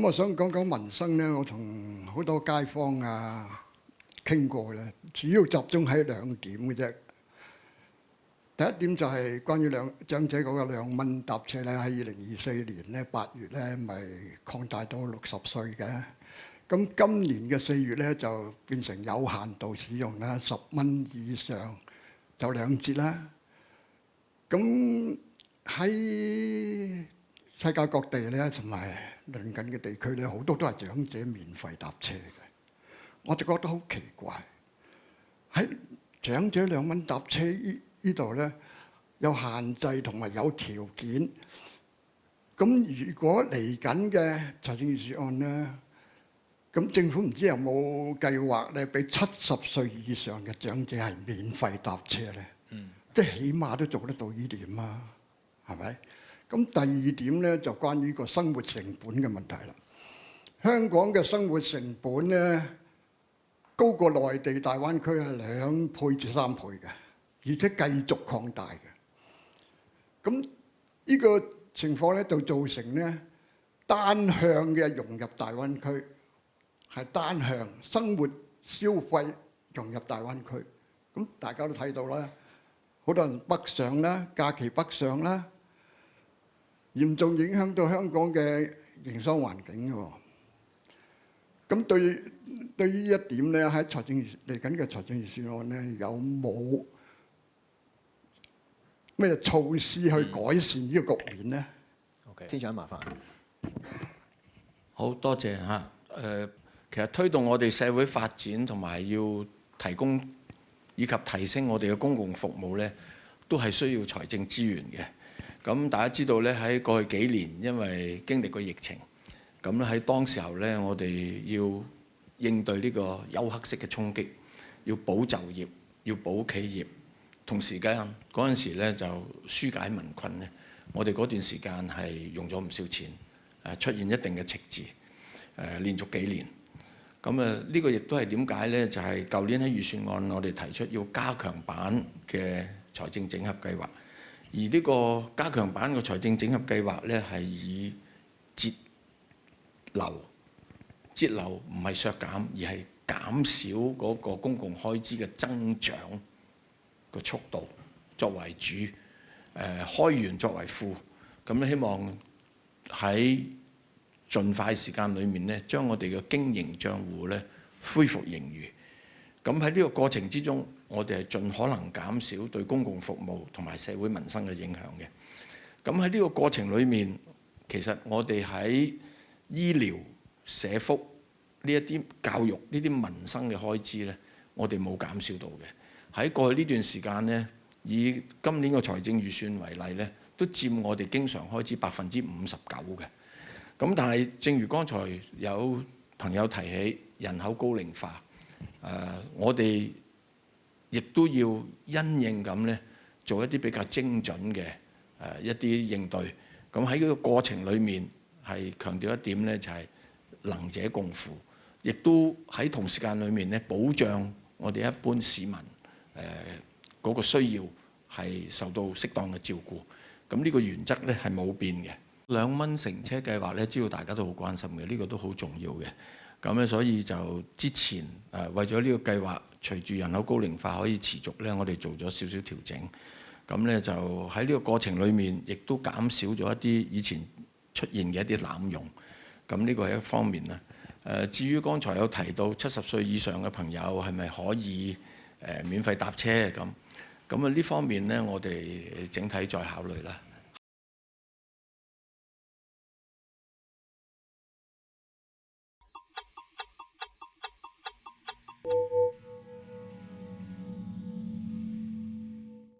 咁我想講講民生咧，我同好多街坊傾過咧，主要集中喺兩點嘅啫。第一點就係關於長者嗰個2蚊搭車咧，喺2024年咧8月咧，咪擴大到60歲嘅。咁今年嘅4月咧就變成有限度使用啦，10蚊以上就2折啦。咁喺世界各地咧，同埋鄰近嘅地區咧，好多都係長者免費搭車嘅。我就覺得好奇怪，喺長者2蚊搭車呢度咧有限制同埋有條件。咁如果嚟緊嘅財政預算案咧，咁政府唔知有冇計劃咧，俾70歲以上嘅長者係免費搭車咧？即係起碼都做得到呢點啊，係咪？咁第二點咧就關於個生活成本嘅問題啦。香港嘅生活成本咧高過內地大灣區係2倍至3倍嘅，而且繼續擴大嘅。咁呢個情況咧就造成咧單向嘅融入大灣區，係單向生活消費融入大灣區。咁大家都睇到啦，好多人北上啦，假期北上啦，嚴重影響到香港嘅營商環境嘅。咁對於呢一點咧，喺嚟緊嘅財政預算案咧，有冇咩措施去改善呢個局面咧？OK， 司長麻煩。好多謝嚇。其實推動我哋社會發展同埋要提供以及提升我哋嘅公共服務咧，都係需要財政資源嘅。咁大家知道咧，喺過去幾年因為經歷過疫情，咁咧喺當時候咧，我哋要應對呢個休克式嘅衝擊，要保就業，要保企業，同時間嗰陣時咧就紓解民困咧。我哋嗰段時間係用咗唔少錢，出現一定嘅赤字，連續幾年。咁呢個亦都係點解咧？就係舊年喺預算案，我哋提出要加強版嘅財政整合計劃，而呢個加強版嘅財政整合計劃咧係以節流唔係削減，而係減少嗰個公共開支嘅增長個速度作為主，開源作為輔。咁咧希望喺盡快時間裏面咧，將我哋嘅經營帳戶咧恢復盈餘。咁喺呢個過程之中，我哋係盡可能減少對公共服務同埋社會民生嘅影響嘅。咁喺呢個過程裏面，其實我哋喺醫療、社福呢一啲教育呢啲民生嘅開支咧，我哋冇減少到嘅。喺過去呢段時間咧，以今年嘅財政預算為例咧，都佔我哋經常開支59%嘅。咁但係，正如剛才有朋友提起人口高齡化，我哋亦都要因應咁咧，做一啲比較精準嘅一啲應對。咁喺呢個過程裏面，係強調一點咧，就係能者共負，亦都喺同時間裏面咧，保障我哋一般市民嗰個需要係受到適當嘅照顧。咁呢個原則咧係冇變嘅。2蚊乘車計劃咧，知道大家都好關心嘅，呢個都好重要嘅。咁咧，所以就之前為咗呢個計劃，隨住人口高齡化可以持續咧，我哋做咗少少調整。咁咧就喺呢個過程裏面，亦都減少咗一啲以前出現嘅一啲濫用。咁呢個係一方面啦。至於剛才有提到70歲以上嘅朋友係咪可以免費搭車咁？咁呢方面咧，我哋整體再考慮啦。